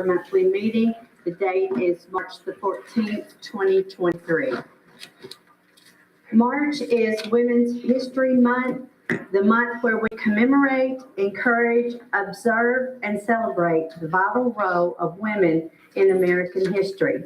monthly meeting. The date is March the 14th, 2023. March is Women's History Month, the month where we commemorate, encourage, observe, and celebrate the vital role of women in American history.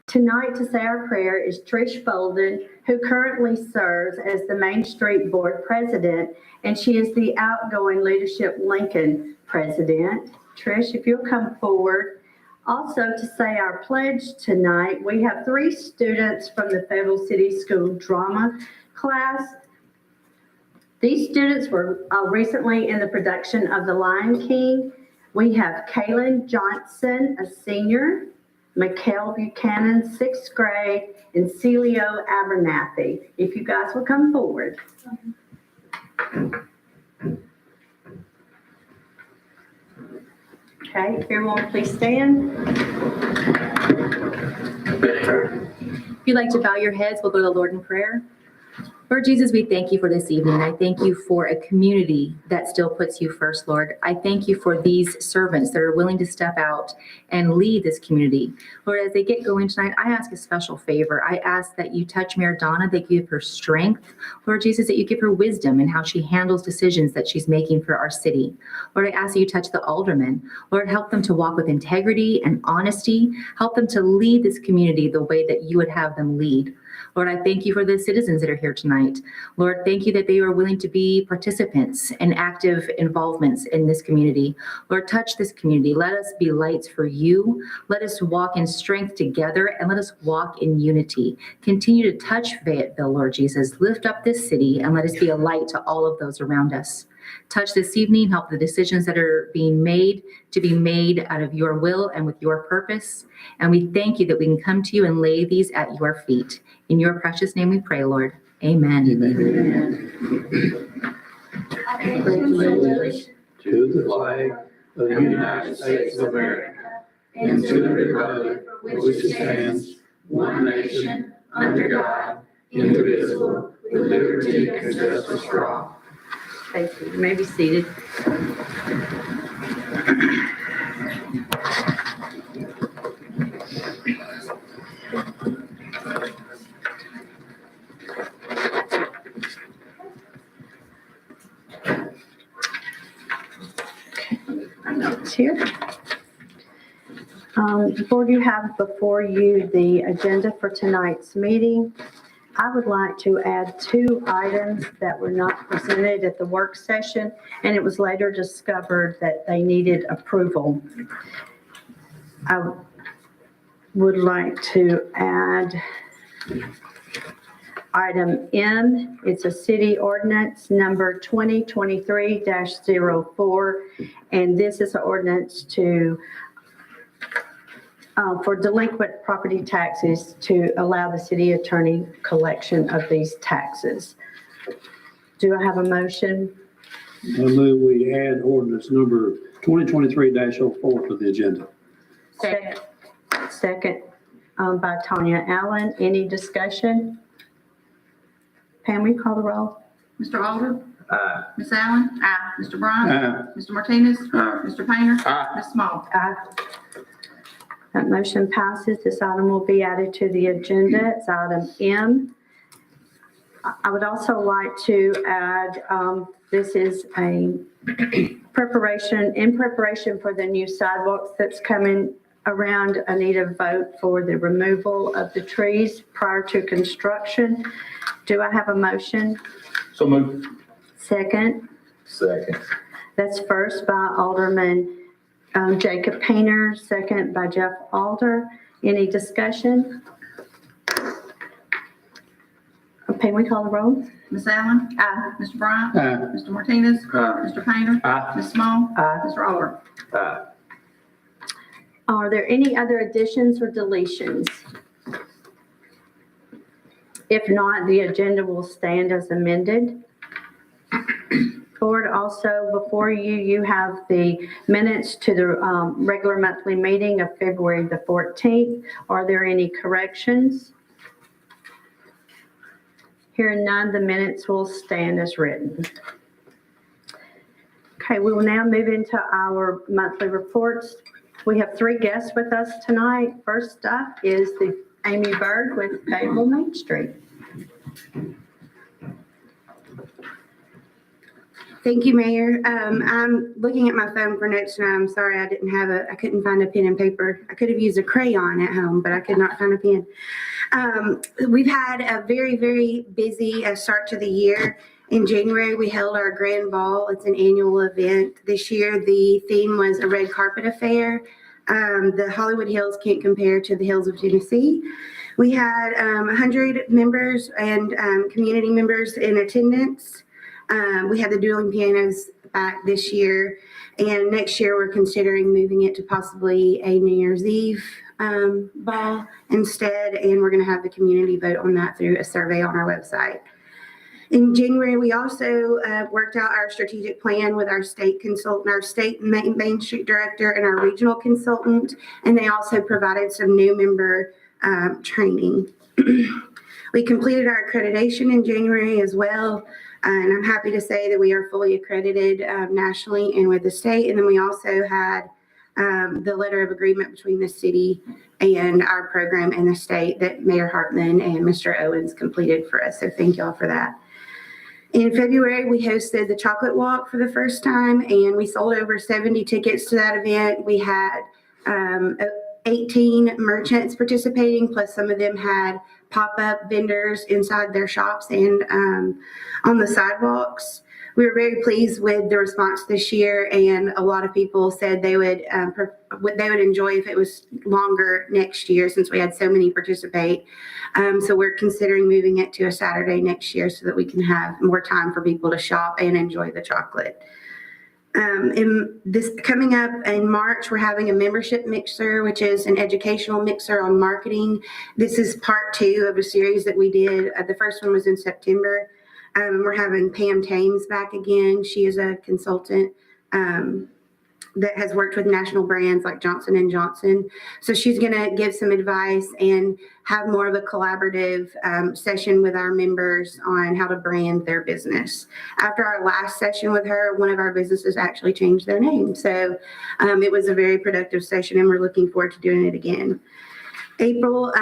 Tonight to say our prayer is Trish Bolden, who currently serves as the Main Street Board President, and she is the outgoing Leadership Lincoln President. Trish, if you'll come forward. Also to say our pledge tonight, we have 3 students from the Fayetteville City School drama class. These students were recently in the production of The Lion King. We have Kaylin Johnson, a senior, Mikhail Buchanan, 6th grade, and Celio Abernathy. If you guys will come forward. Okay, if everyone please stand. If you'd like to bow your heads, we'll go to the Lord in prayer. Lord Jesus, we thank you for this evening. I thank you for a community that still puts you first, Lord. I thank you for these servants that are willing to step out and lead this community. Lord, as they get going tonight, I ask a special favor. I ask that you touch Mayor Donna, that you give her strength. Lord Jesus, that you give her wisdom in how she handles decisions that she's making for our city. Lord, I ask that you touch the aldermen. Lord, help them to walk with integrity and honesty. Help them to lead this community the way that you would have them lead. Lord, I thank you for the citizens that are here tonight. Lord, thank you that they are willing to be participants and active involvements in this community. Lord, touch this community. Let us be lights for you. Let us walk in strength together and let us walk in unity. Continue to touch Fayetteville, Lord Jesus. Lift up this city and let us be a light to all of those around us. Touch this evening, help the decisions that are being made to be made out of your will and with your purpose. And we thank you that we can come to you and lay these at your feet. In your precious name we pray, Lord. Amen. Amen. To the flag of the United States of America and to the republic for which it stands, one nation, under God, indivisible, with liberty and justice for all. Thank you. You may be seated. Here. Before you have before you the agenda for tonight's meeting, I would like to add 2 items that were not presented at the work session, and it was later discovered that they needed approval. I would like to add item M. It's a city ordinance number 2023-04, and this is an ordinance to for delinquent property taxes to allow the city attorney collection of these taxes. Do I have a motion? I move we add ordinance number 2023-04 to the agenda. Second by Tanya Allen. Any discussion? Pam, will you call the roll? Mr. Alder? Aye. Ms. Allen? Aye. Mr. Bryant? Aye. Mr. Martinez? Aye. Mr. Painter? Aye. Ms. Small? Aye. That motion passes. This item will be added to the agenda. It's item M. I would also like to add, this is a preparation for the new sidewalks that's coming around. I need a vote for the removal of the trees prior to construction. Do I have a motion? So moved. Second? Second. That's first by Alderman Jacob Painter, second by Jeff Alder. Any discussion? Okay, we call the roll. Ms. Allen? Aye. Mr. Bryant? Aye. Mr. Martinez? Aye. Mr. Painter? Aye. Ms. Small? Aye. Mr. Alder? Aye. Are there any other additions or deletions? If not, the agenda will stand as amended. Board, also before you have the minutes to the regular monthly meeting of February the 14th. Are there any corrections? Hearing none, the minutes will stand as written. Okay, we will now move into our monthly reports. We have 3 guests with us tonight. First up is the Amy Bird with Fayetteville Main Street. Thank you, Mayor. I'm looking at my phone for notes and I'm sorry I couldn't find a pen and paper. I could have used a crayon at home, but I could not find a pen. We've had a very, very busy start to the year. In January, we held our Grand Ball. It's an annual event. This year, the theme was a red carpet affair. The Hollywood Hills can't compare to the hills of Tennessee. We had 100 members and community members in attendance. We had the dueling pianos back this year, and next year we're considering moving it to possibly a New Year's Eve ball instead, and we're going to have the community vote on that through a survey on our website. In January, we also worked out our strategic plan with our state consultant, our state Main Street director, and our regional consultant, and they also provided some new member training. We completed our accreditation in January as well. And I'm happy to say that we are fully accredited nationally and with the state. And then we also had the letter of agreement between the city and our program and the state that Mayor Hartman and Mr. Owens completed for us. So thank y'all for that. In February, we hosted the Chocolate Walk for the first time, and we sold over 70 tickets to that event. We had 18 merchants participating, plus some of them had pop-up vendors inside their shops and on the sidewalks. We were very pleased with the response this year, and a lot of people said they would enjoy if it was longer next year since we had so many participate. So we're considering moving it to a Saturday next year so that we can have more time for people to shop and enjoy the chocolate. Coming up in March, we're having a membership mixer, which is an educational mixer on marketing. This is part 2 of a series that we did. The first one was in September. We're having Pam Thames back again. She is a consultant that has worked with national brands like Johnson & Johnson. So she's going to give some advice and have more of a collaborative session with our members on how to brand their business. After our last session with her, one of our businesses actually changed their name. So it was a very productive session, and we're looking forward to doing it again. April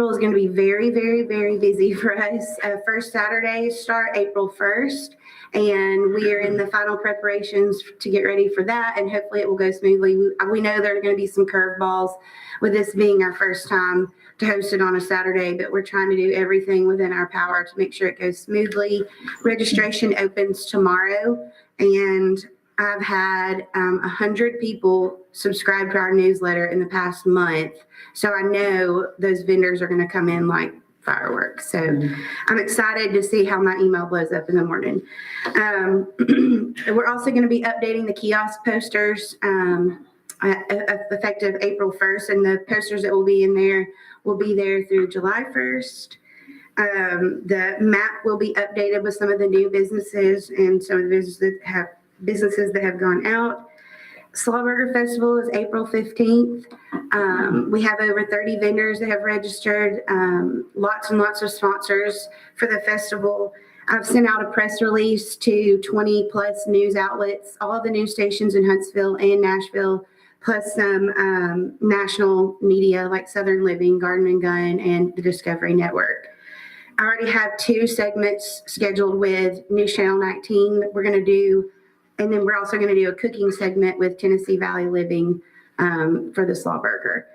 is going to be very, very, very busy for us. First Saturday start April 1st, and we are in the final preparations to get ready for that, and hopefully it will go smoothly. We know there are going to be some curveballs with this being our first time to host it on a Saturday, but we're trying to do everything within our power to make sure it goes smoothly. Registration opens tomorrow, and I've had 100 people subscribe to our newsletter in the past month. So I know those vendors are going to come in like fireworks. So I'm excited to see how my email blows up in the morning. We're also going to be updating the kiosk posters effective April 1st. And the posters that will be in there will be there through July 1st. The map will be updated with some of the new businesses and some of the businesses that have gone out. Slaw Burger Festival is April 15th. We have over 30 vendors that have registered, lots and lots of sponsors for the festival. I've sent out a press release to 20 plus news outlets, all the news stations in Huntsville and Nashville, plus some national media like Southern Living, Garden and Gun, and the Discovery Network. I already have 2 segments scheduled with News Channel 19. And then we're also going to do a cooking segment with Tennessee Valley Living for the Slaw Burger.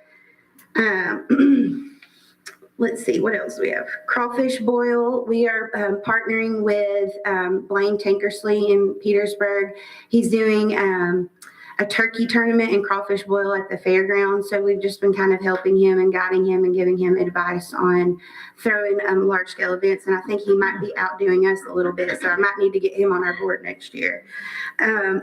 Let's see, what else we have? Crawfish Boil. We are partnering with Blaine Tankersley in Petersburg. He's doing a turkey tournament in Crawfish Boil at the fairgrounds. So we've just been kind of helping him and guiding him and giving him advice on throwing large scale events. And I think he might be outdoing us a little bit. So I might need to get him on our board next year.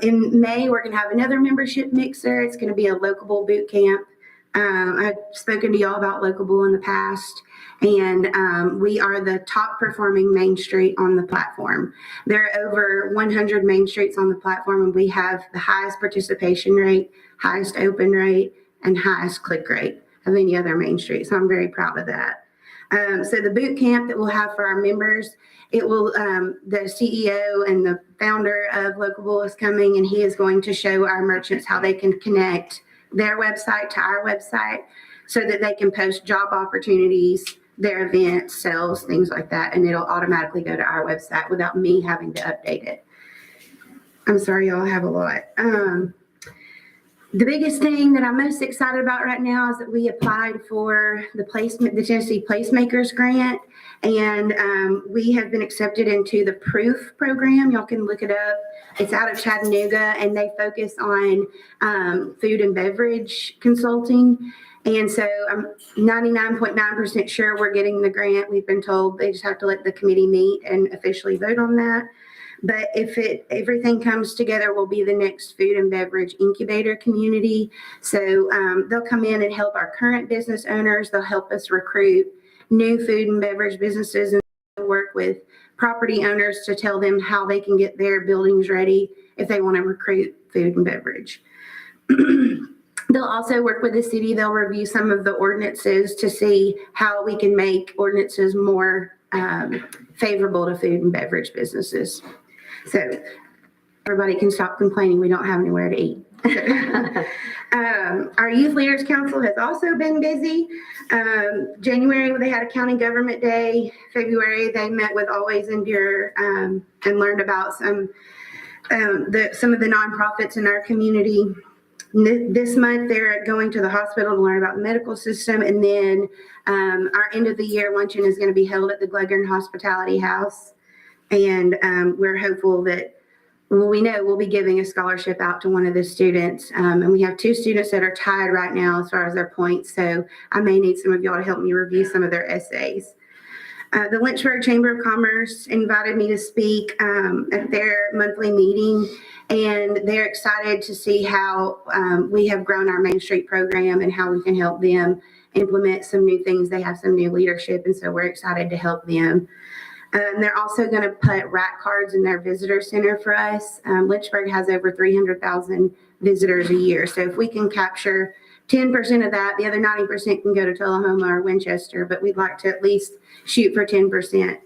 In May, we're going to have another membership mixer. It's going to be a Locable boot camp. I've spoken to y'all about Locable in the past, and we are the top performing Main Street on the platform. There are over 100 Main Streets on the platform, and we have the highest participation rate, highest open rate, and highest click rate of any other Main Street. So I'm very proud of that. So the boot camp that we'll have for our members, it will, the CEO and the founder of Local Bull is coming, and he is going to show our merchants how they can connect their website to our website so that they can post job opportunities, their events, sales, things like that, and it'll automatically go to our website without me having to update it. I'm sorry, y'all, I have a lot. The biggest thing that I'm most excited about right now is that we applied for the Tennessee Placemakers Grant, and we have been accepted into the Proof program. Y'all can look it up. It's out of Chattanooga, and they focus on food and beverage consulting. And so I'm 99.9% sure we're getting the grant. We've been told they just have to let the committee meet and officially vote on that. But if everything comes together, we'll be the next food and beverage incubator community. So they'll come in and help our current business owners. They'll help us recruit new food and beverage businesses and work with property owners to tell them how they can get their buildings ready if they want to recruit food and beverage. They'll also work with the city. They'll review some of the ordinances to see how we can make ordinances more favorable to food and beverage businesses. So everybody can stop complaining we don't have anywhere to eat. Our Youth Leaders Council has also been busy. January, they had a county government day. February, they met with Always Endure and learned about some of the nonprofits in our community. This month, they're going to the hospital to learn about the medical system. And then our end of the year luncheon is going to be held at the Glegern Hospitality House. And we're hopeful that, well, we know we'll be giving a scholarship out to one of the students. And we have 2 students that are tied right now as far as their points. So I may need some of y'all to help me review some of their essays. The Lynchburg Chamber of Commerce invited me to speak at their monthly meeting, and they're excited to see how we have grown our Main Street program and how we can help them implement some new things. They have some new leadership, and so we're excited to help them. They're also going to put rack cards in their visitor center for us. Lynchburg has over 300,000 visitors a year, so if we can capture 10% of that, the other 90% can go to Tullahoma or Winchester, but we'd like to at least shoot for 10%.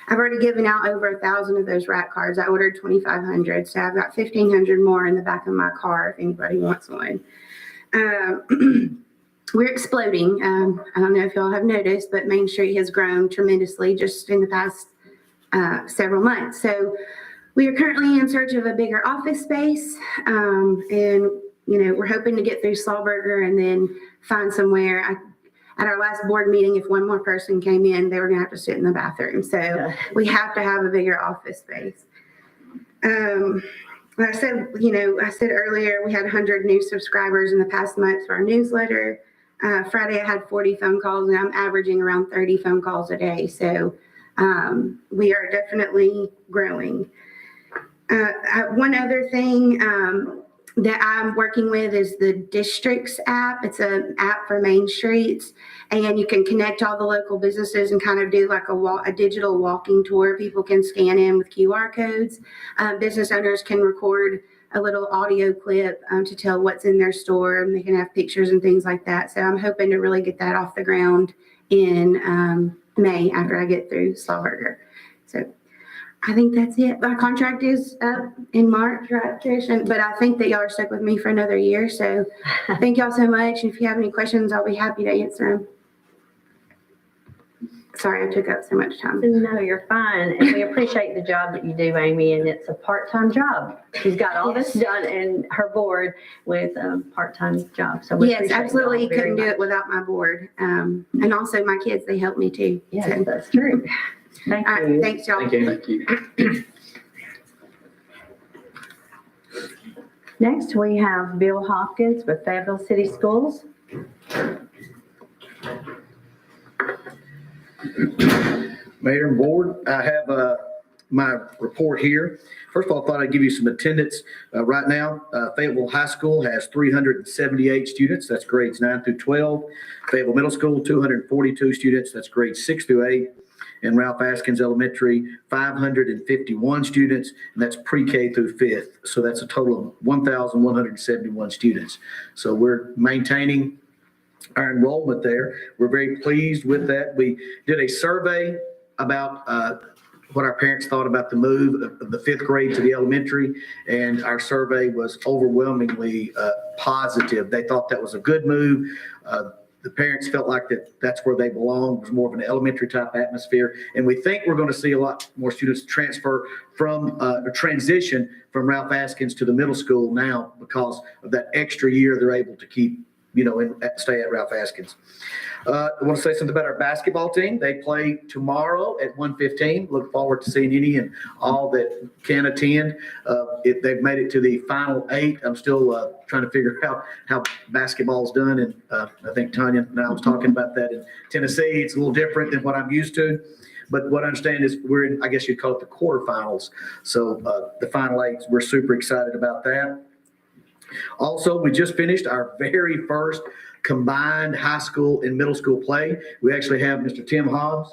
I've already given out over 1,000 of those rack cards. I ordered 2,500, so I've got 1,500 more in the back of my car if anybody wants one. We're exploding. I don't know if y'all have noticed, but Main Street has grown tremendously just in the past several months. So we are currently in search of a bigger office space, and we're hoping to get through Slawberger and then find somewhere. At our last board meeting, if one more person came in, they were going to have to sit in the bathroom. So we have to have a bigger office space. I said earlier, we had 100 new subscribers in the past month to our newsletter. Friday, I had 40 phone calls, and I'm averaging around 30 phone calls a day. So we are definitely growing. One other thing that I'm working with is the Districts app. It's an app for Main Streets, and you can connect all the local businesses and kind of do like a digital walking tour. People can scan in with QR codes. Business owners can record a little audio clip to tell what's in their store, and they can have pictures and things like that. So I'm hoping to really get that off the ground in May after I get through Slawberger. So I think that's it. My contract is up in March, right, Trish? But I think that y'all are stuck with me for another year. So thank y'all so much. If you have any questions, I'll be happy to answer them. Sorry, I took up so much time. No, you're fine. And we appreciate the job that you do, Amy, and it's a part-time job. She's got all this done in her board with a part-time job. So we Yes, appreciate absolutely. y'all very Couldn't do much. it without my board. And also my kids, they help me too. Yes, So, that's true. Thank all right, you. thanks, y'all. Thank you. Thank you. Next, we have Bill Hopkins with Fayetteville City Schools. Mayor and Board, I have my report here. First of all, I thought I'd give you some attendance. Right now, Fayetteville High School has 378 students. That's grades 9 through 12. Fayetteville Middle School, 242 students. That's grades 6 through 8. And Ralph Askins Elementary, 551 students, and that's pre-K through 5th. So that's a total of 1,171 students. So we're maintaining our enrollment there. We're very pleased with that. We did a survey about what our parents thought about the move of the fifth grade to the elementary, and our survey was overwhelmingly positive. They thought that was a good move. The parents felt like that's where they belong. It was more of an elementary type atmosphere. And we think we're going to see a lot more students transfer from transition from Ralph Askins to the middle school now because of that extra year they're able to keep, and stay at Ralph Askins. I want to say something about our basketball team. They play tomorrow at 1:15. Look forward to seeing any and all that can attend. They've made it to the final 8. I'm still trying to figure out how basketball's done. And I think Tanya and I was talking about that in Tennessee. It's a little different than what I'm used to. But what I understand is we're in, I guess you'd call it the quarterfinals. So the final 8, we're super excited about that. Also, we just finished our very first combined high school and middle school play. We actually have Mr. Tim Hobbs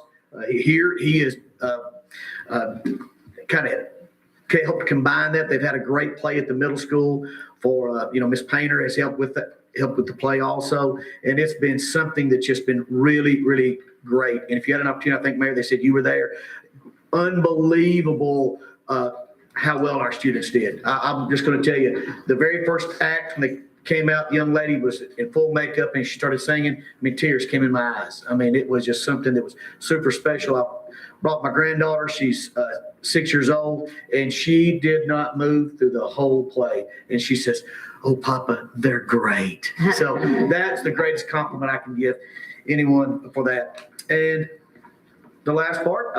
here. He is kind of helped combine that. They've had a great play at the middle school for, Miss Painter has helped with the play also. And it's been something that's just been really, really great. And if you had an opportunity, I think, Mayor, they said you were there. Unbelievable how well our students did. I'm just going to tell you, the very first act when they came out, the young lady was in full makeup and she started singing. I mean, tears came in my eyes. I mean, it was just something that was super special. I brought my granddaughter. She's 6 years old, and she did not move through the whole play. And she says, "Oh, Papa, they're great." So that's the greatest compliment I can give anyone for that. And the last part,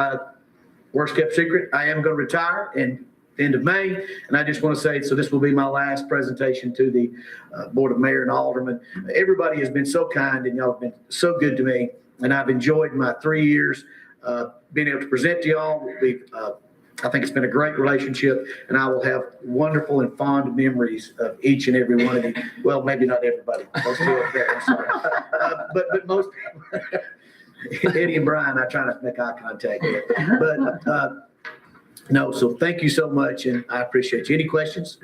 worst kept secret, I am going to retire in the end of May. And I just want to say, so this will be my last presentation to the Board of Mayor and Aldermen. Everybody has been so kind and y'all have been so good to me. And I've enjoyed my 3 years being able to present to y'all. I think it's been a great relationship, and I will have wonderful and fond memories of each and every one of you. Well, maybe not everybody. Those two up there, I'm sorry. But most, Eddie and Brian, I try not to make eye contact with. But no, so thank you so much, and I appreciate you. Any questions?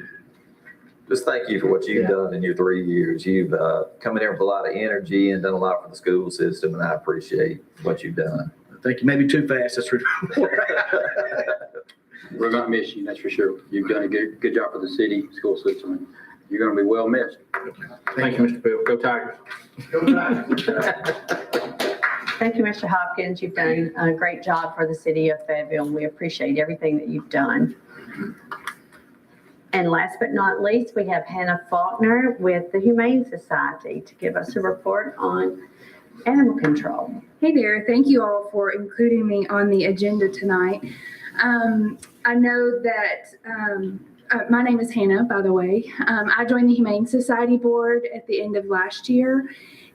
Just thank you for what you've done in your 3 years. You've come in here with a lot of energy and done a lot for the school system, and I appreciate what you've done. Thank you. Maybe too fast. That's We're going to miss you, that's for sure. You've done a good job for the city school system, and you're going to be well missed. Thank you, Mr. Bill. Go Tigers. Go Tigers. Thank you, Mr. Hopkins. You've done a great job for the city of Fayetteville, and we appreciate everything that you've done. And last but not least, we have Hannah Faulkner with the Humane Society to give us a report on animal control. Hey there, thank you all for including me on the agenda tonight. I know that my name is Hannah, by the way. I joined the Humane Society Board at the end of last year.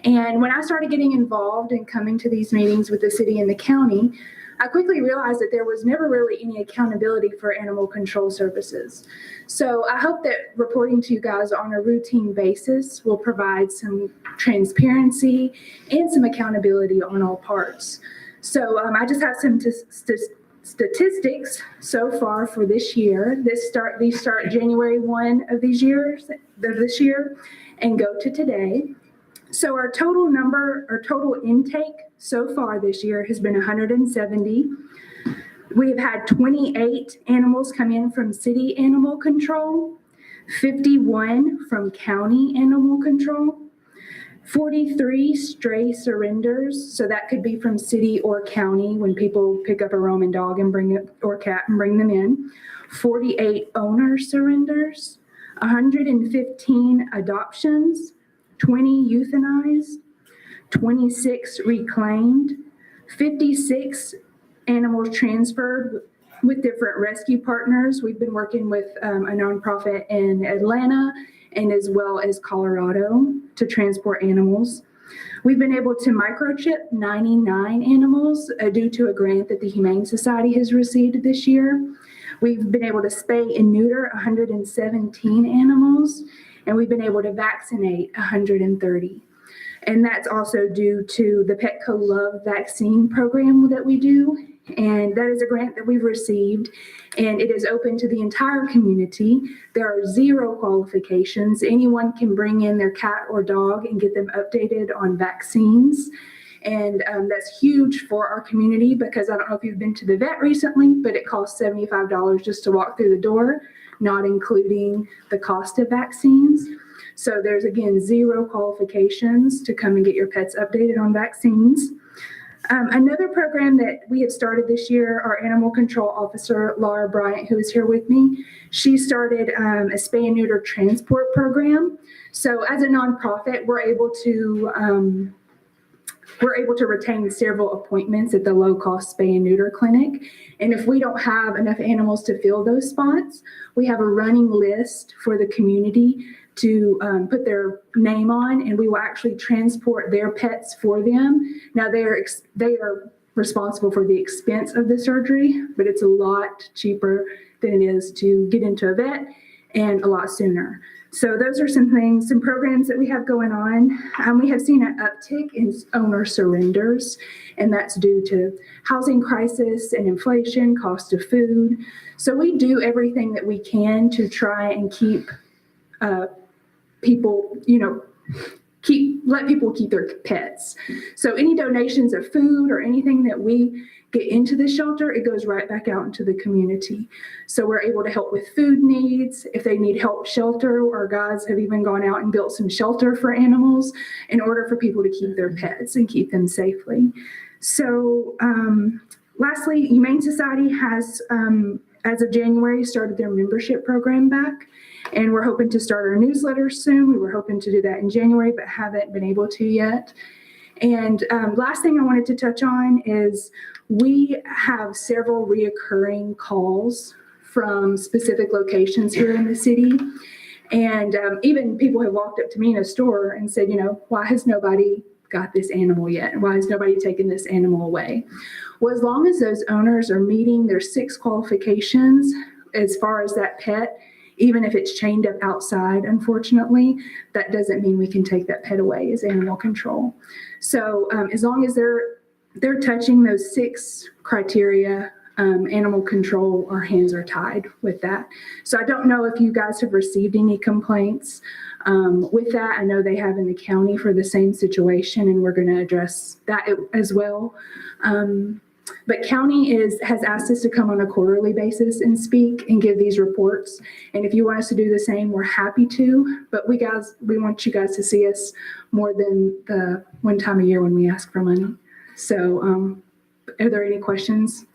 And when I started getting involved and coming to these meetings with the city and the county, I quickly realized that there was never really any accountability for animal control services. So I hope that reporting to you guys on a routine basis will provide some transparency and some accountability on all parts. So I just have some statistics so far for this year. These start January 1 of this year and go to today. So our total intake so far this year has been 170. We have had 28 animals come in from city animal control, 51 from county animal control, 43 stray surrenders. So that could be from city or county when people pick up a roaming dog and or cat and bring them in. 48 owner surrenders, 115 adoptions, 20 euthanized, 26 reclaimed, 56 animals transferred with different rescue partners. We've been working with a nonprofit in Atlanta and as well as Colorado to transport animals. We've been able to microchip 99 animals due to a grant that the Humane Society has received this year. We've been able to spay and neuter 117 animals, and we've been able to vaccinate 130. And that's also due to the Petco Love vaccine program that we do And that is a grant that we've received, and it is open to the entire community. There are 0 qualifications. Anyone can bring in their cat or dog and get them updated on vaccines. And that's huge for our community because I don't know if you've been to the vet recently, but it costs $75 just to walk through the door, not including the cost of vaccines. So there's, again, 0 qualifications to come and get your pets updated on vaccines. Another program that we have started this year, our animal control officer, Laura Bryant, who is here with me, she started a spay and neuter transport program. So as a nonprofit, we're able to retain several appointments at the low-cost spay and neuter clinic. And if we don't have enough animals to fill those spots, we have a running list for the community to put their name on, and we will actually transport their pets for them. Now, they are responsible for the expense of the surgery, but it's a lot cheaper than it is to get into a vet and a lot sooner. So those are some programs that we have going on. We have seen an uptick in owner surrenders, and that's due to housing crisis and inflation, cost of food. So we do everything that we can to try and keep people, let people keep their pets. So any donations of food or anything that we get into the shelter, it goes right back out into the community. So we're able to help with food needs. If they need help shelter, our guys have even gone out and built some shelter for animals in order for people to keep their pets and keep them safely. So lastly, Humane Society has, as of January, started their membership program back. And we're hoping to start our newsletter soon. We were hoping to do that in January, but haven't been able to yet. And last thing I wanted to touch on is we have several reoccurring calls from specific locations here in the city. And even people have walked up to me in a store and said, why has nobody got this animal yet? Why has nobody taken this animal away? Well, as long as those owners are meeting their 6 qualifications as far as that pet, even if it's chained up outside, unfortunately, that doesn't mean we can take that pet away as animal control. So as long as they're touching those 6 criteria, animal control, our hands are tied with that. So I don't know if you guys have received any complaints with that. I know they have in the county for the same situation, and we're going to address that as well. But county has asked us to come on a quarterly basis and speak and give these reports. And if you want us to do the same, we're happy to. But we want you guys to see us more than the one time a year when we ask for money. So are there any questions?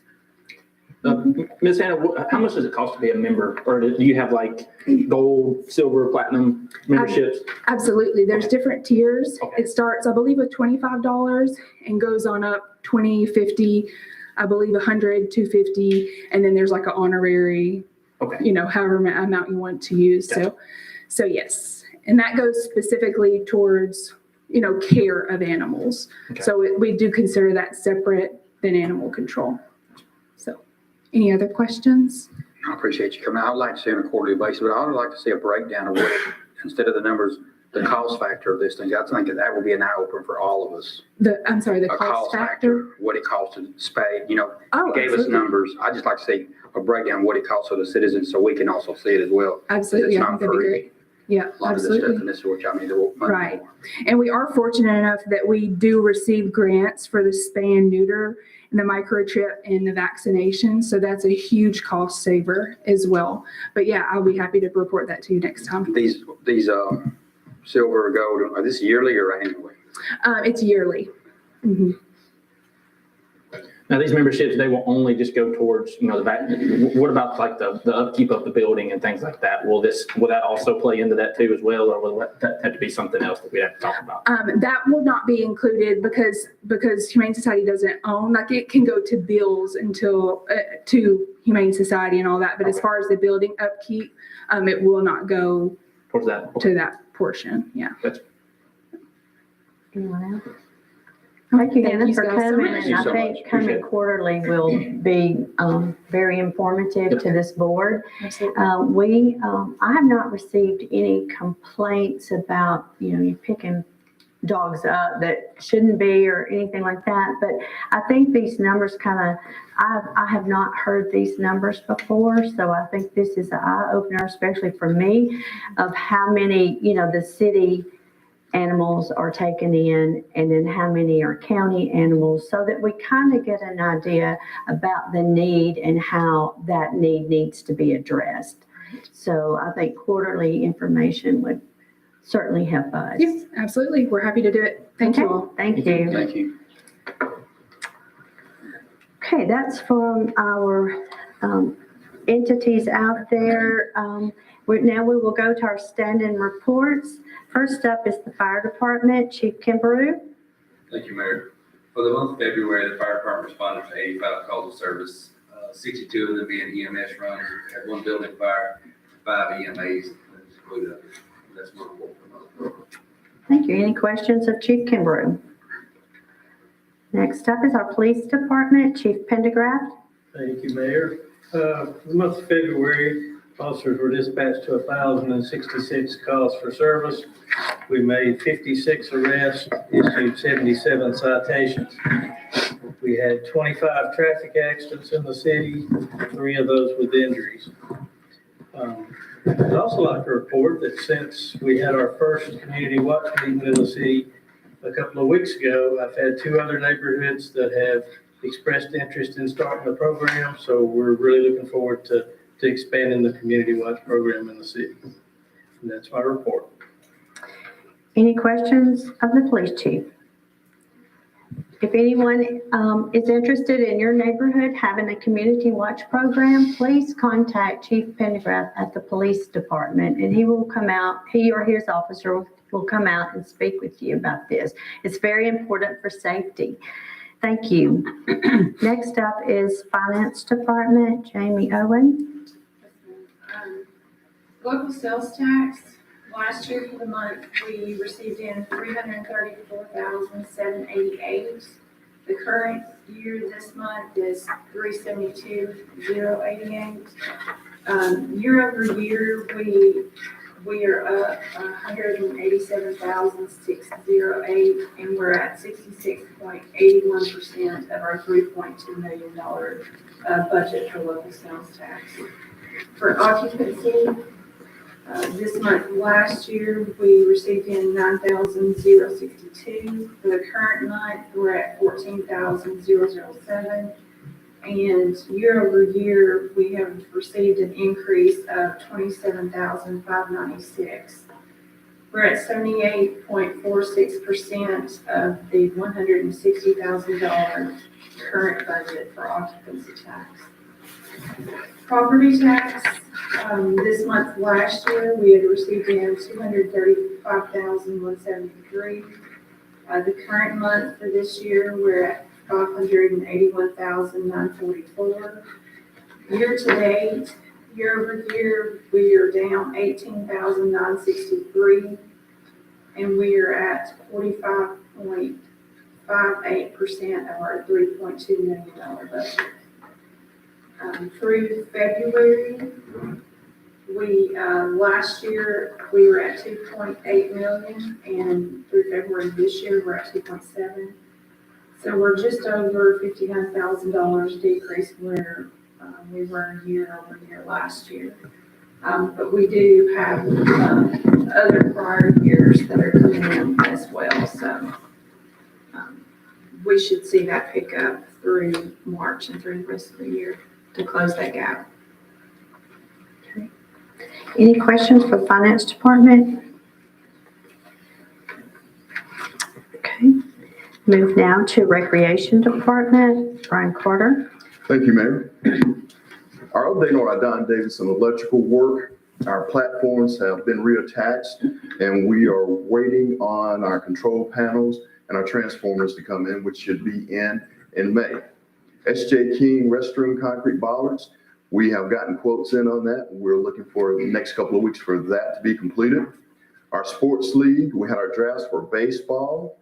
Ms. Hannah, how much does it cost to be a member? Or do you have like gold, silver, platinum memberships? Absolutely. There's different tiers. Okay. It starts, I believe, with $25 and goes on up 20, 50, I believe 100, 250. And then there's like an honorary, Okay. however amount you want to use. Gotcha. So yes. And that goes specifically towards, care of animals. Okay. So we do consider that separate than animal control. So any other questions? I appreciate you coming out. I'd like to see on a quarterly basis, but I would like to see a breakdown of what, instead of the numbers, the cost factor of this thing. I think that will be an eye-opener for all of us. The A cost factor? what it costs to spay, Oh, gave us absolutely. numbers. I'd just like to see a breakdown of what it costs for the citizens so we can also see it as well. Absolutely. It's I not think that'd be free. great. Yeah, A lot of this stuff, absolutely. and this is what y'all need to fund Right. more. And we are fortunate enough that we do receive grants for the spay and neuter and the microchip and the vaccination. So that's a huge cost saver as well. But yeah, I'll be happy to report that to you next time. These silver or gold, are this yearly or annually? It's yearly. Mhm. Now, these memberships, they will only just go towards, the back. What about like the upkeep of the building and things like that? Will that also play into that too as well? Or will that have to be something else that we have to talk about? That will not be included because Humane Society doesn't own, like it can go to bills until, to Humane Society and all that. But as far as the building upkeep, it will not go Towards that? to that portion. Yeah. That's- Thank you, Thank Hannah, you for guys so coming. much. And I so think much. coming Appreciate it. quarterly will be very informative to this board. Absolutely. I have not received any complaints about, you picking dogs up that shouldn't be or anything like that. But I think these numbers I have not heard these numbers before. So I think this is an eye opener, especially for me, of how many, the city animals are taken in and then how many are county animals, so that we kind of get an idea about the need and how that need needs to be addressed. So I think quarterly information would certainly help us. Yes, absolutely. We're happy to do it. Thank you all. Thank you. Thank you. Okay, that's from our entities out there. Now we will go to our stand-in reports. First up is the fire department, Chief Kimbrou. Thank you, Mayor. For the month of February, the fire department responded to 85 calls of service, 62 of them being EMS runs. We had 1 building fire, 5 EMAs, included others. That's my report for the month. Thank you. Any questions of Chief Kimbrou? Next up is our police department, Chief Pendergraft. Thank you, Mayor. For the month of February, officers were dispatched to 1,066 calls for service. We made 56 arrests, issued 77 citations. We had 25 traffic accidents in the city, 3 of those with injuries. I'd also like to report that since we had our first community watch meeting in the city a couple of weeks ago, I've had 2 other neighborhoods that have expressed interest in starting the program. So we're really looking forward to expanding the community watch program in the city. And that's my report. Any questions of the police chief? If anyone is interested in your neighborhood having a community watch program, please contact Chief Pendergraft at the police department, and he will come out, he or his officer will come out and speak with you about this. It's very important for safety. Thank you. Next up is finance department, Jamie Owen. Local sales tax, last year for the month, we received in $334,788. The current year, this month, is $372,088. Year over year, we are up $187,608, and we're at 66.81% of our $3.2 million budget for local sales tax. For occupancy, this month last year, we received in 9,062. For the current month, we're at 14,007. And year over year, we have received an increase of 27,596. We're at 78.46% of the $160,000 current budget for occupancy tax. Property tax, this month last year, we had received in $235,173. The current month for this year, we're at $581,944. Year to date, year over year, we are down $18,963, and we are at 45.58% of our $3.2 million budget. Through February, last year, we were at 2.8 million, and through February this year, we're at 2.7. So we're just over $59,000 decrease from where we were year over year last year. But we do have other prior years that are coming in as well. So we should see that pick up through March and through the rest of the year to close that gap. Okay. Any questions for the finance department? Okay. Move now to recreation department, Brian Carter. Thank you, Mayor. Our update on our Don Davidson electrical work, our platforms have been reattached, and we are waiting on our control panels and our transformers to come in, which should be in May. SJ King restroom concrete bollards, we have gotten quotes in on that. We're looking for the next couple of weeks for that to be completed. Our sports league, we had our drafts for baseball,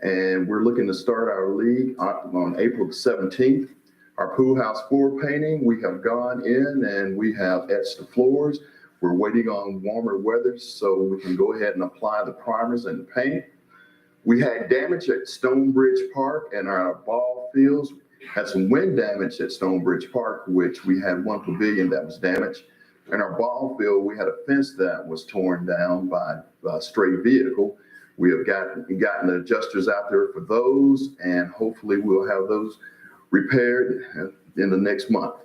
and we're looking to start our league on April the 17th. Our pool house floor painting, we have gone in and we have etched the floors. We're waiting on warmer weather so we can go ahead and apply the primers and the paint. We had damage at Stonebridge Park and our ball fields. Had some wind damage at Stonebridge Park, which we had one pavilion that was damaged. In our ball field, we had a fence that was torn down by a stray vehicle. We have gotten adjusters out there for those, and hopefully we'll have those repaired in the next month.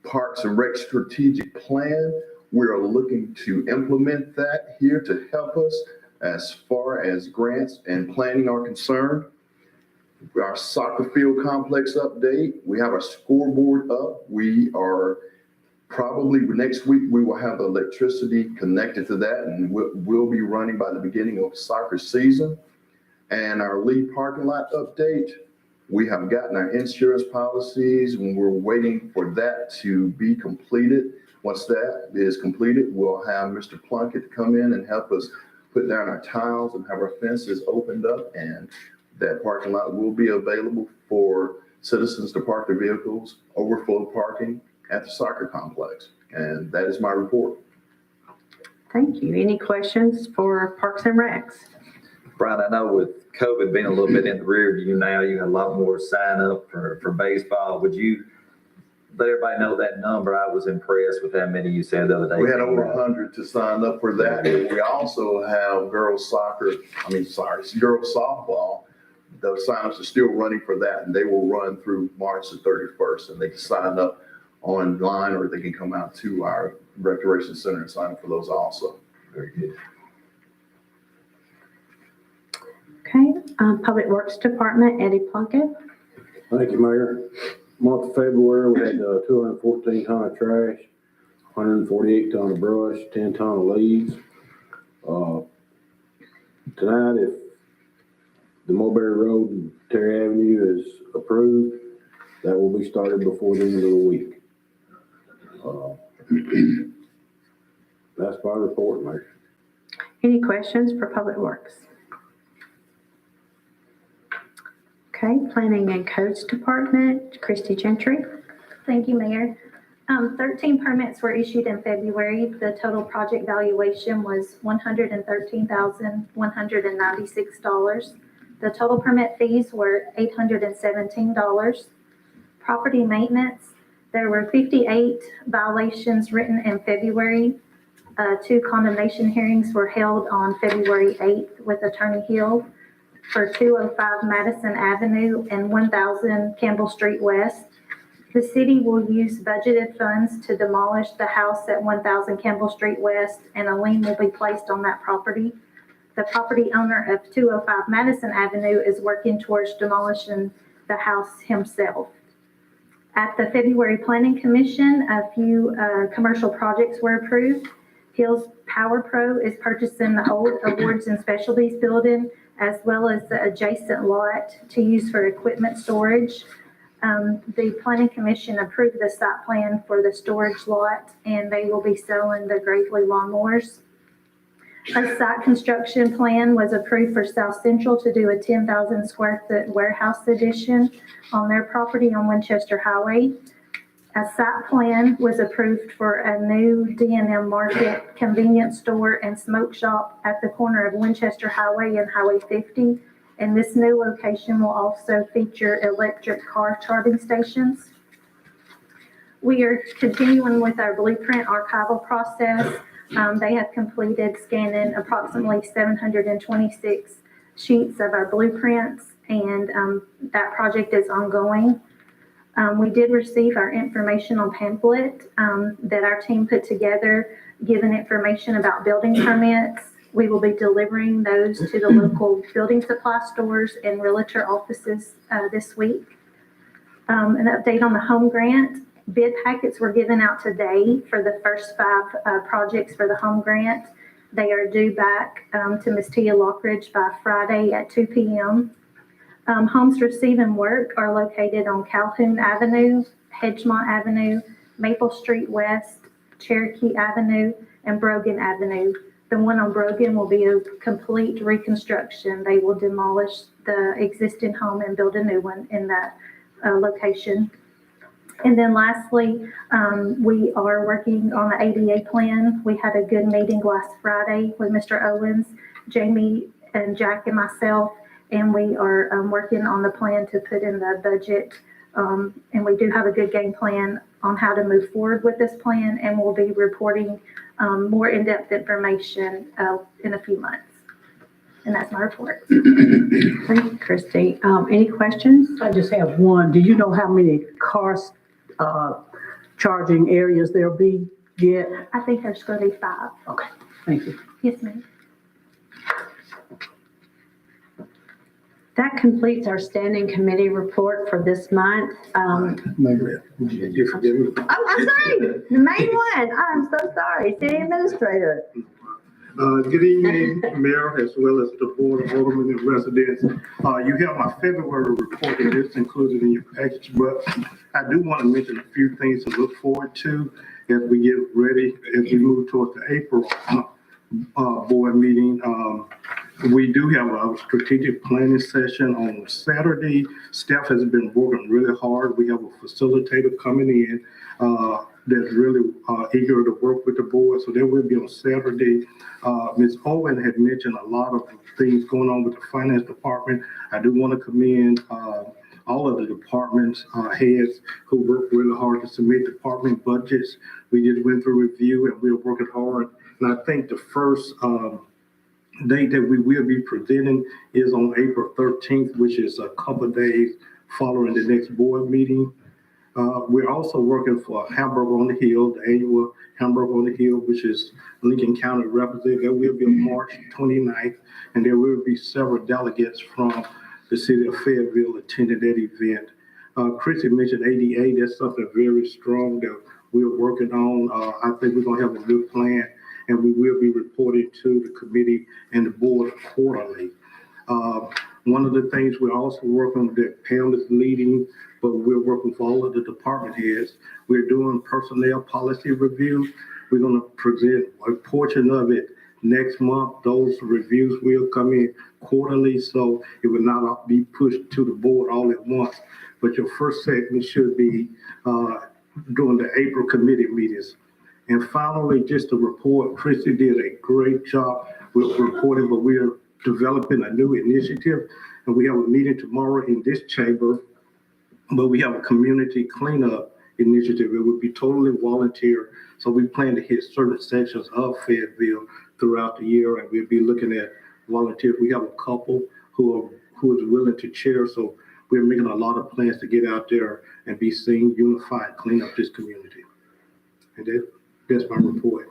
Parks and Rec strategic plan, we are looking to implement that here to help us as far as grants and planning are concerned. Our soccer field complex update, we have our scoreboard up. We are probably next week, we will have the electricity connected to that, and we'll be running by the beginning of soccer season. And our Lee parking lot update, we have gotten our insurance policies and we're waiting for that to be completed. Once that is completed, we'll have Mr. Plunkett come in and help us put down our tiles and have our fences opened up, and that parking lot will be available for citizens to park their vehicles, overflow parking at the soccer complex. And that is my report. Thank you. Any questions for Parks and Recs? Brian, I know with COVID being a little bit in the rear view now, you got a lot more sign up for baseball. Would you let everybody know that number? I was impressed with how many you said the other day. We had over 100 to sign up for that. And we also have girls softball. Those signups are still running for that, and they will run through March the 31st, and they can sign up online or they can come out to our recreation center and sign up for those also. Very good. Okay, Public Works Department, Eddie Plunkett. Thank you, Mayor. Month of February, we had 214 ton of trash, 148 ton of brush, 10 ton of leaves. Tonight, if the Mulberry Road and Terry Avenue is approved, that will be started before the end of the week. That's my report, Mayor. Any questions for Public Works? Okay, Planning and Codes Department, Christy Gentry. Thank you, Mayor. 13 permits were issued in February. The total project valuation was $113,196. The total permit fees were $817. Property maintenance, there were 58 violations written in February. 2 condemnation hearings were held on February 8th with Attorney Hill for 205 Madison Avenue and 1000 Campbell Street West. The city will use budgeted funds to demolish the house at 1000 Campbell Street West, and a lien will be placed on that property. The property owner of 205 Madison Avenue is working towards demolishing the house himself. At the February Planning Commission, a few commercial projects were approved. Hills Power Pro is purchasing the old Awards and Specialties building as well as the adjacent lot to use for equipment storage. The Planning Commission approved the site plan for the storage lot, and they will be selling the Gravely lawnmowers. A site construction plan was approved for South Central to do a 10,000 square foot warehouse addition on their property on Winchester Highway. A site plan was approved for a new D&M Market convenience store and smoke shop at the corner of Winchester Highway and Highway 50. And this new location will also feature electric car charging stations. We are continuing with our blueprint archival process. They have completed scanning approximately 726 sheets of our blueprints, and that project is ongoing. We did receive our informational pamphlet that our team put together, giving information about building permits. We will be delivering those to the local building supply stores and realtor offices this week. An update on the home grant. Bid packets were given out today for the first 5 projects for the home grant. They are due back to Ms. Tia Lockridge by Friday at 2 p.m. Homes receiving work are located on Calhoun Avenue, Hedgemont Avenue, Maple Street West, Cherokee Avenue, and Brogan Avenue. The one on Brogan will be a complete reconstruction. They will demolish the existing home and build a new one in that location. And then lastly, we are working on the ADA plan. We had a good meeting last Friday with Mr. Owens. Jamie and Jack and myself, and we are working on the plan to put in the budget. And we do have a good game plan on how to move forward with this plan, and we'll be reporting more in-depth information in a few months. And that's my report. Thank you, Christie. Any questions? I just have one. Do you know how many cars, charging areas there'll be yet? I think there's going to be 5. Okay, thank you. Yes, ma'am. That completes our standing committee report for this month. Mayor, you forgive me? Oh, I'm sorry, the main one. I'm so sorry, City Administrator. Good evening, Mayor, as well as the Board of Aldermen and residents. You have my February report, and it's included in your package, but I do want to mention a few things to look forward to as we get ready, as we move towards the April board meeting. We do have a strategic planning session on Saturday. Staff has been working really hard. We have a facilitator coming in that's really eager to work with the board. So that will be on Saturday. Ms. Owen had mentioned a lot of things going on with the finance department. I do want to commend all of the departments heads who worked really hard to submit department budgets. We just went through review and we're working hard. And I think the first date that we will be presenting is on April 13th, which is a couple of days following the next board meeting. We're also working for Hamburger on the Hill, the annual Hamburger on the Hill, which is Lincoln County representative. That will be on March 29th, and there will be several delegates from the city of Fayetteville attending that event. Chrissy mentioned ADA. That's something very strong that we're working on. I think we're going to have a good plan, and we will be reporting to the committee and the board quarterly. One of the things we're also working on that Pam is leading, but we're working for all of the department heads. We're doing personnel policy review. We're going to present a portion of it next month. Those reviews will come in quarterly, so it will not be pushed to the board all at once. But your first segment should be during the April committee meetings. And finally, just to report, Christy did a great job with reporting, but we are developing a new initiative, and we have a meeting tomorrow in this chamber, but we have a community cleanup initiative. It would be totally volunteer, so we plan to hit certain sections of Fayetteville throughout the year, and we'll be looking at volunteers. We have a couple who is willing to chair, so we're making a lot of plans to get out there and be seen, unified, clean up this community. And that's my report.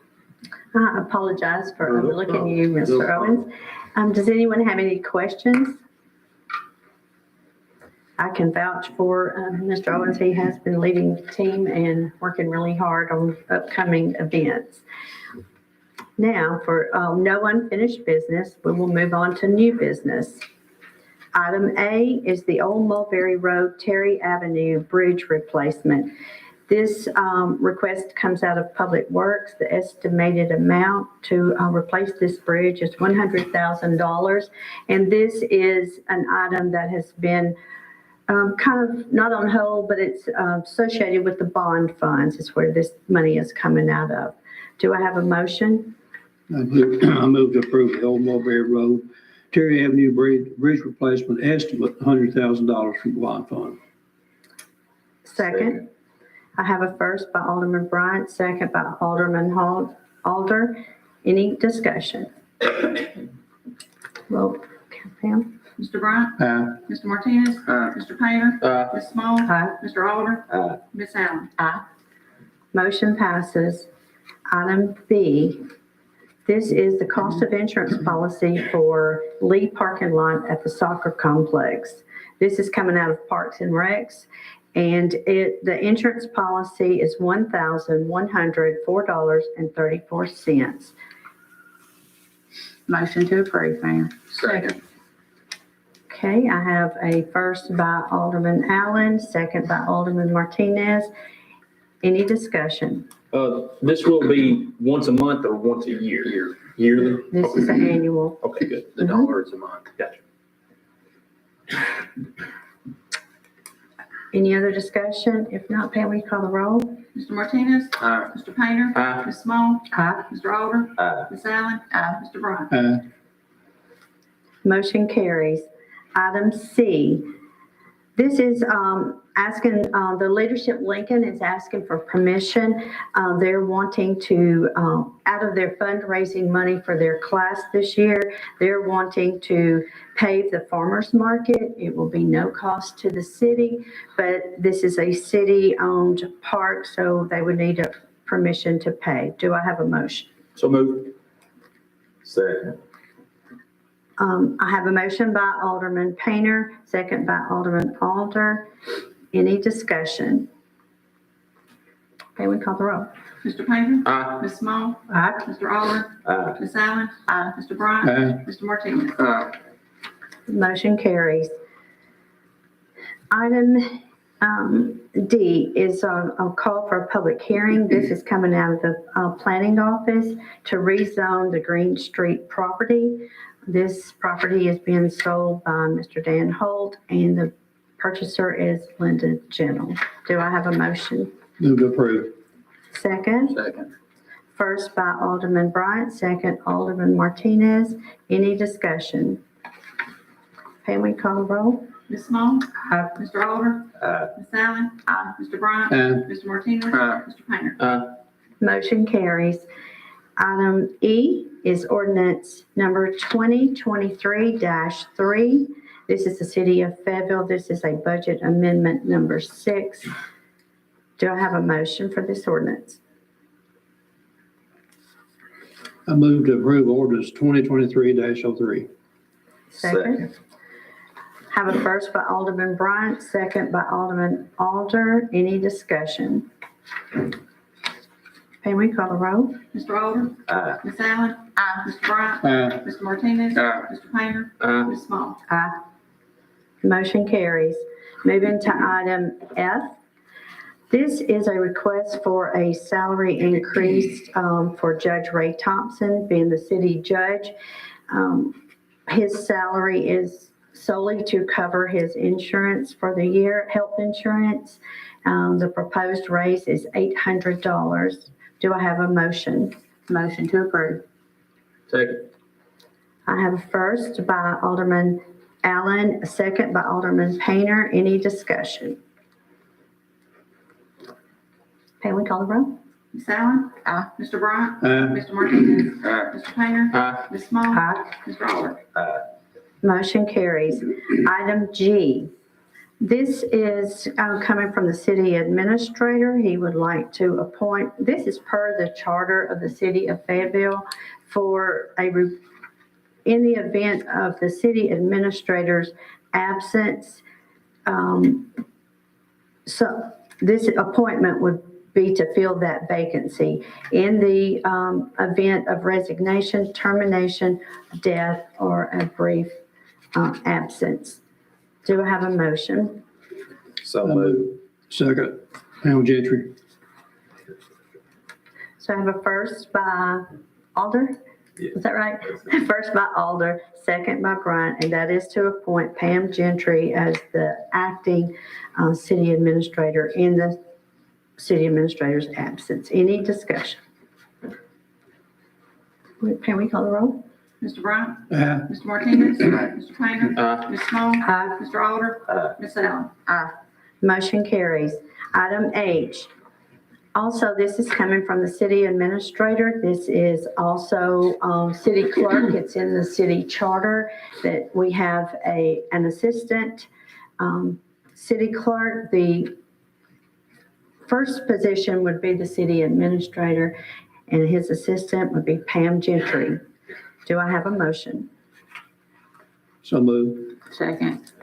I apologize for overlooking you, Mr. Owens. Does anyone have any questions? I can vouch for Mr. Owens. He has been leading the team and working really hard on upcoming events. Now, for no unfinished business, we will move on to new business. Item A is the Old Mulberry Road, Terry Avenue Bridge replacement. This request comes out of Public Works. The estimated amount to replace this bridge is $100,000. And this is an item that has been kind of not on hold, but it's associated with the bond funds. It's where this money is coming out of. Do I have a motion? I move to approve the Old Mulberry Road, Terry Avenue Bridge replacement estimate, $100,000 from bond fund. Second. I have a first by Alderman Bryant, second by Alderman Alder. Any discussion? Roll, Pam? Mr. Bryant? Aye. Mr. Martinez? Mr. Painter? Ms. Small? Aye. Mr. Alder? Ms. Allen? Aye. Motion passes. Item B, this is the cost of insurance policy for Lee parking lot at the soccer complex. This is coming out of Parks and Recs. And the insurance policy is $1,104.34. Motion to approve, Mayor. Second. Okay, I have a first by Alderman Allen, second by Alderman Martinez. Any discussion? This will be once a month or once a year? Yearly? This is an annual. Okay, good. The dollar is a month. Gotcha. Any other discussion? If not, Pam, will you call the roll? Mr. Martinez? Aye. Mr. Painter? Aye. Ms. Small? Aye. Mr. Alder? Aye. Ms. Allen? Mr. Bryant? Aye. Motion carries. Item C, this is asking, the Leadership Lincoln is asking for permission. They're wanting to, out of their fundraising money for their class this year, they're wanting to pave the farmer's market. It will be no cost to the city, but this is a city-owned park, so they would need a permission to pay. Do I have a motion? So moved. Second. I have a motion by Alderman Painter, second by Alderman Alder. Any discussion? Okay, we call the roll. Mr. Painter? Aye. Ms. Small? Aye. Mr. Alder? Aye. Ms. Allen? Mr. Bryant? Aye. Mr. Martinez? Motion carries. Item D is a call for a public hearing. This is coming out of the planning office to rezone the Green Street property. This property is being sold by Mr. Dan Holt, and the purchaser is Linda Gentle. Do I have a motion? Move to approve. Second? Second. First by Alderman Bryant, second Alderman Martinez. Any discussion? Can we call the roll? Ms. Small? Aye. Mr. Alder? Aye. Ms. Allen? Mr. Bryant? Aye. Mr. Martinez? Aye. Mr. Painter? Aye. Motion carries. Item E is ordinance number 2023-3. This is the City of Fayetteville. This is a budget amendment number 6. Do I have a motion for this ordinance? I move to approve ordinance 2023-03. Second. Have a first by Alderman Bryant, second by Alderman Alder. Any discussion? Can we call the roll? Mr. Alder? Aye. Ms. Allen? Mr. Bryant? Aye. Mr. Martinez? Aye. Mr. Painter? Aye. Ms. Small? Aye. Motion carries. Moving to item F. This is a request for a salary increase for Judge Ray Thompson, being the city judge. His salary is solely to cover his insurance for the year, health insurance. The proposed raise is $800. Do I have a motion? Motion to approve. Second. I have a first by Alderman Allen, a second by Alderman Painter. Any discussion? Okay, we call the roll? Ms. Allen? Mr. Bryant? Aye. Mr. Martinez? Aye. Mr. Painter? Aye. Ms. Small? Aye. Mr. Alder? Motion carries. Item G. This is coming from the city administrator. He would like to appoint, this is per the charter of the city of Fayetteville, for in the event of the city administrator's absence. So this appointment would be to fill that vacancy in the event of resignation, termination, death, or a brief absence. Do I have a motion? So moved. Second. Pam Gentry. So I have a first by Alder? Yeah. Is that right? First by Alder, second by Bryant, and that is to appoint Pam Gentry as the acting city administrator in the city administrator's absence. Any discussion? Can we call the roll? Mr. Bryant? Aye. Mr. Martinez? Mr. Painter? Aye. Ms. Small? Aye. Mr. Alder? Ms. Allen? Motion carries. Item H. Also, this is coming from the city administrator. This is also city clerk. It's in the city charter that we have an assistant city clerk. The first position would be the city administrator, and his assistant would be Pam Gentry. Do I have a motion? So moved. Second.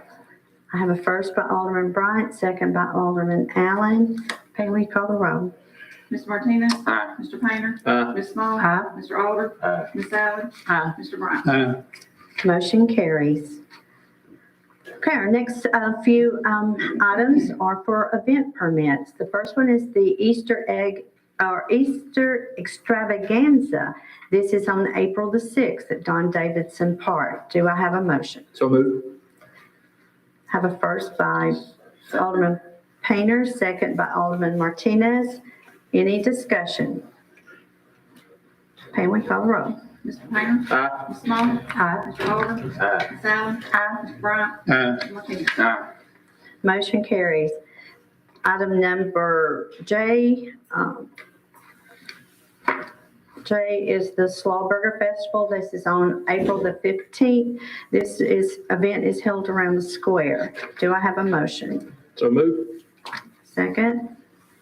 I have a first by Alderman Bryant, second by Alderman Allen. Can we call the roll? Mr. Martinez? Aye. Mr. Painter? Aye. Ms. Small? Aye. Mr. Alder? Ms. Allen? Mr. Bryant? Aye. Motion carries. Okay, our next few items are for event permits. The first one is the Easter extravaganza. This is on April the 6th at Don Davidson Park. Do I have a motion? So moved. Have a first by Alderman Painter, second by Alderman Martinez. Any discussion? Okay, we call the roll. Mr. Painter. Aye. Ms. Small. Mr. Oliver. Aye. Ms. Allen. Mr. Bryant. Aye. Mr. Martinez. Aye. Motion carries. Item number J, J is the Slawburger Festival. This is on April the 15th. Event is held around the square. Do I have a motion? So moved. Second?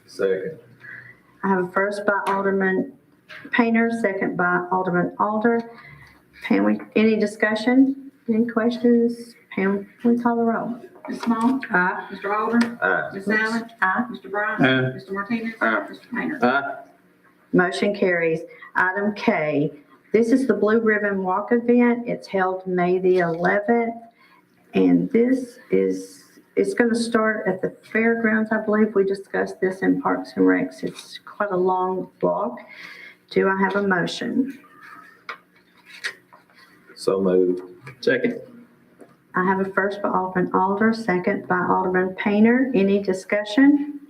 Second. I have a first by Alderman Painter, second by Alderman Alder. Pam, any discussion? Any questions? Pam, we call the roll. Ms. Small. Aye. Mr. Oliver. Aye. Ms. Allen. Mr. Bryant. Aye. Mr. Martinez. Aye. Mr. Painter. Aye. Motion carries. Item K, this is the Blue Ribbon Walk event. It's held May the 11th. And it's going to start at the fairgrounds, I believe. We discussed this in Parks and Recs. It's quite a long walk. Do I have a motion? So moved. Second. I have a first by Alderman Alder, second by Alderman Painter. Any discussion?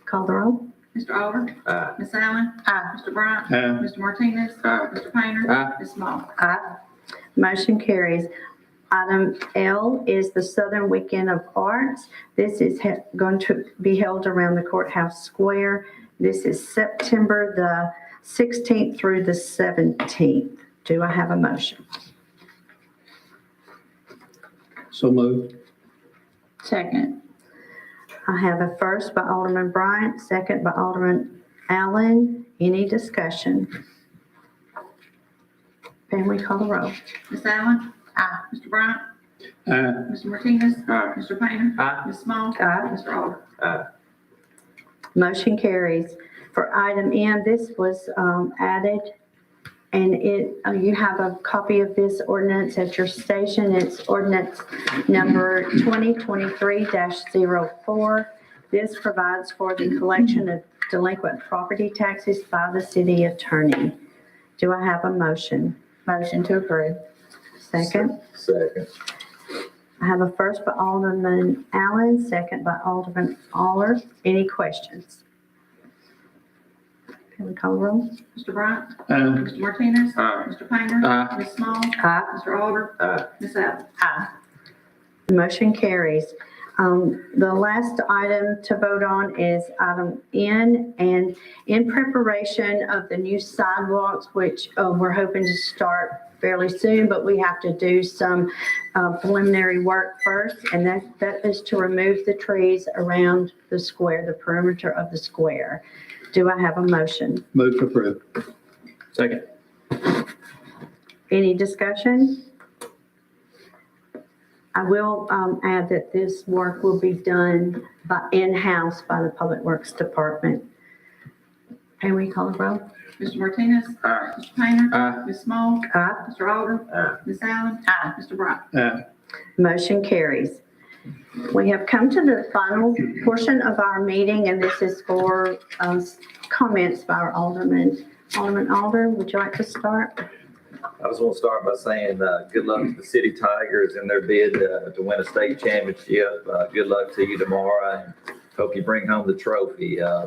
Call the roll. Mr. Oliver. Aye. Ms. Allen. Mr. Bryant. Aye. Mr. Martinez. Aye. Mr. Painter. Aye. Ms. Small. Aye. Motion carries. Item L is the Southern Weekend of Arts. This is going to be held around the courthouse square. This is September the 16th through the 17th. Do I have a motion? So moved. Second. I have a first by Alderman Bryant, second by Alderman Allen. Any discussion? Pam, we call the roll. Ms. Allen. Mr. Bryant. Aye. Mr. Martinez. Aye. Mr. Painter. Aye. Ms. Small. Aye. Mr. Oliver. Aye. Motion carries. For item N, this was added, and you have a copy of this ordinance at your station. It's ordinance number 2023-04. This provides for the collection of delinquent property taxes by the city attorney. Do I have a motion? Motion to approve. Second. Second. I have a first by Alderman Allen, second by Alderman Aller. Any questions? Can we call the roll? Mr. Bryant. Aye. Mr. Martinez. Aye. Mr. Painter. Aye. Ms. Small. Aye. Mr. Oliver. Aye. Ms. Allen. Aye. Motion carries. The last item to vote on is item N, and in preparation of the new sidewalks, which we're hoping to start fairly soon, but we have to do some preliminary work first, and that is to remove the trees around the square, the perimeter of the square. Do I have a motion? Move to approve. Second. Any discussion? I will add that this work will be done in-house by the Public Works Department. Can we call the roll? Mr. Martinez. Aye. Mr. Painter. Aye. Ms. Small. Aye. Mr. Oliver. Aye. Ms. Allen. Mr. Bryant. Aye. Motion carries. We have come to the final portion of our meeting, and this is for comments by our aldermen. Alderman Alder, would you like to start? I just want to start by saying, good luck to the City Tigers in their bid to win a state championship. Good luck to you tomorrow, and hope you bring home the trophy. I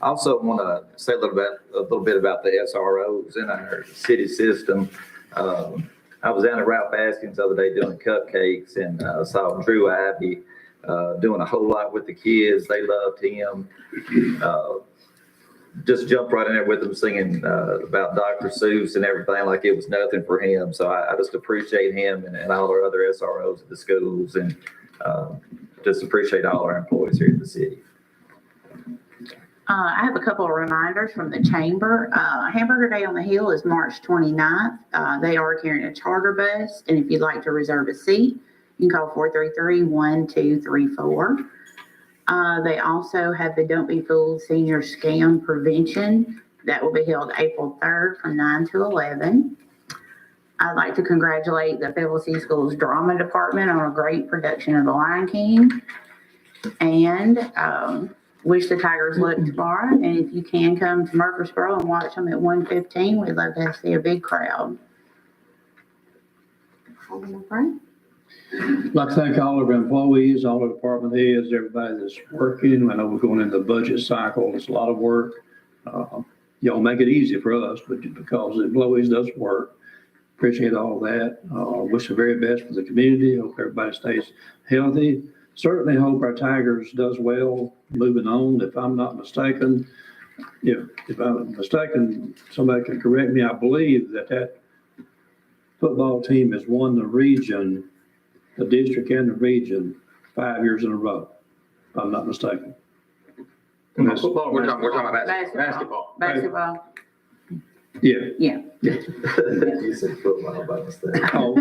also want to say a little bit about the SROs in our city system. I was down at Ralph Askins the other day doing cupcakes, and saw Drew Abbey doing a whole lot with the kids. They loved him. Just jumped right in there with him singing about Dr. Seuss and everything like it was nothing for him. So I just appreciate him and all our other SROs at the schools, and just appreciate all our employees here at the city. I have a couple of reminders from the chamber. Hamburger Day on the Hill is March 29th. They are carrying a charter bus, and if you'd like to reserve a seat, you can call 433-1234. They also have the Don't Be Fooled Senior Scam Prevention. That will be held April 3rd from 9 to 11. I'd like to congratulate the Fayetteville City Schools Drama Department on a great production of The Lion King. And wish the Tigers luck tomorrow. And if you can come to Murfreesboro and watch them at 1:15, we'd love to see a big crowd. Alderman Frank? I'd like to thank all of our employees, all the department heads, everybody that's working. I know we're going into the budget cycle. It's a lot of work. y'all make it easy for us, but because it always does work. Appreciate all that. Wish the very best for the community. Hope everybody stays healthy. Certainly hope our Tigers does well moving on. If I'm not mistaken, if I'm mistaken, somebody can correct me. I believe that football team has won the region, the district and the region, 5 years in a row, if I'm not mistaken. Football. We're talking about basketball. Basketball. Yeah. Yeah. You said football by mistake. Oh,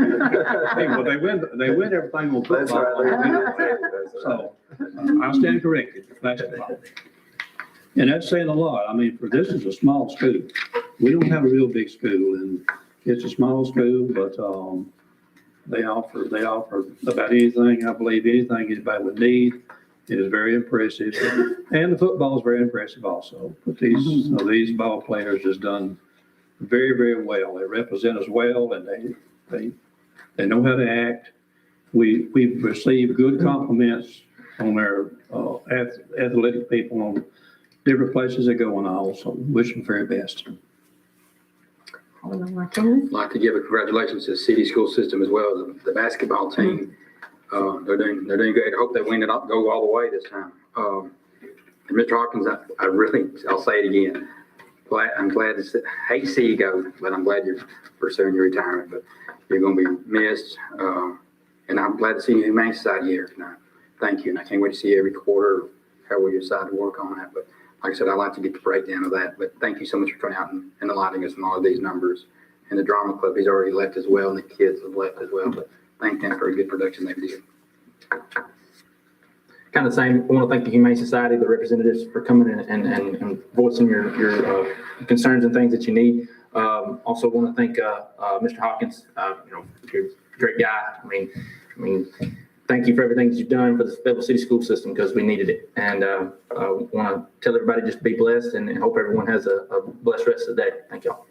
hey, well, they win everything on That's football. right. That's right. So I stand corrected, basketball. And that's saying a lot. I mean, this is a small school. We don't have a real big school, and it's a small school, but they offer about anything, I believe, anything anybody would need. It is very impressive. And the football is very impressive also. But these ball players has done very, very well. They represent us well, and they know how to act. We've received good compliments on our athletic people on different places they go on also. Wish them the very best. Alderman Martinez. I'd like to give a congratulations to the city school system as well, the basketball team. They're doing great. I hope they win it up, go all the way this time. And Mr. Hawkins, I'll say it again. I'm glad hate to see you go, but I'm glad you're pursuing your retirement, but you're going to be missed. And I'm glad to see you Humane Society here tonight. Thank you. And I can't wait to see you every quarter, however you decide to work on that. But like I said, I'd like to get the breakdown of that, but thank you so much for coming out and enlightening us on all of these numbers. And the drama club, he's already left as well, and the kids have left as well, but thank them for a good production they did. Kind of same, I want to thank the Humane Society, the representatives for coming in and voicing your concerns and things that you need. Also want to thank Mr. Hopkins, you're a great guy. I mean, thank you for everything that you've done for the Fayetteville City School System, because we needed it. And I want to tell everybody just be blessed and hope everyone has a blessed rest of the day. Thank y'all.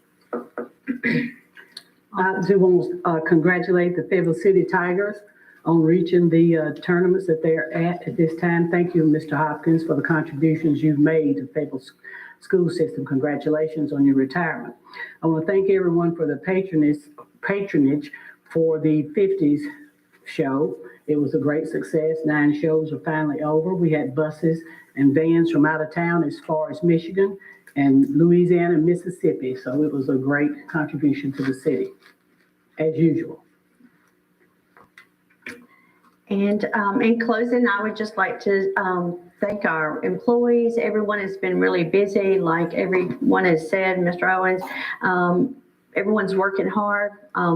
I do want to congratulate the Fayetteville City Tigers on reaching the tournaments that they're at this time. Thank you, Mr. Hopkins, for the contributions you've made to the Fayetteville school system. Congratulations on your retirement. I want to thank everyone for the patronage for the 50s show. It was a great success. 9 shows are finally over. We had buses and vans from out of town as far as Michigan and Louisiana and Mississippi. So it was a great contribution to the city, as usual. And in closing, I would just like to thank our employees. Everyone has been really busy, like everyone has said, Mr. Owens. Everyone's working hard.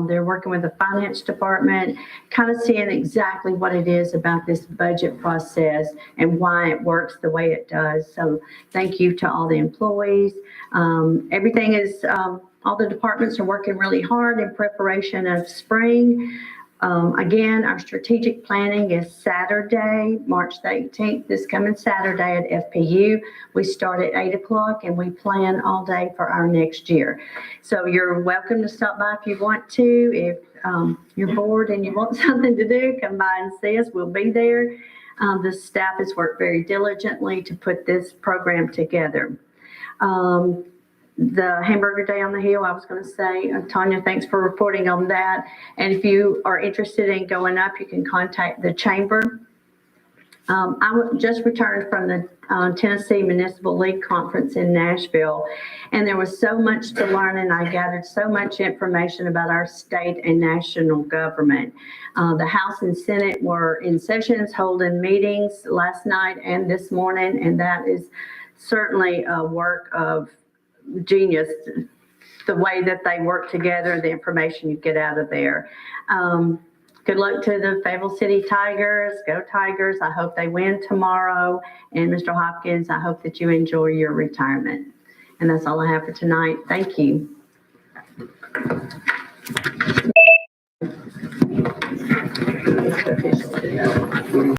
They're working with the finance department, kind of seeing exactly what it is about this budget process and why it works the way it does. So thank you to all the employees. Everything is, all the departments are working really hard in preparation of spring. Again, our strategic planning is Saturday, March the 18th, this coming Saturday at FPU. We start at 8 o'clock and we plan all day for our next year. So you're welcome to stop by if you want to. If you're bored and you want something to do, come by and see us. We'll be there. The staff has worked very diligently to put this program together. The Hamburger Day on the Hill, I was going to say, Tanya, thanks for reporting on that. And if you are interested in going up, you can contact the chamber. I just returned from the Tennessee Municipal League Conference in Nashville, and there was so much to learn, and I gathered so much information about our state and national government. The House and Senate were in sessions, holding meetings last night and this morning, and that is certainly a work of genius, the way that they work together, the information you get out of there. Good luck to the Fayetteville City Tigers. Go Tigers. I hope they win tomorrow. And Mr. Hopkins, I hope that you enjoy your retirement. And that's all I have for tonight. Thank you.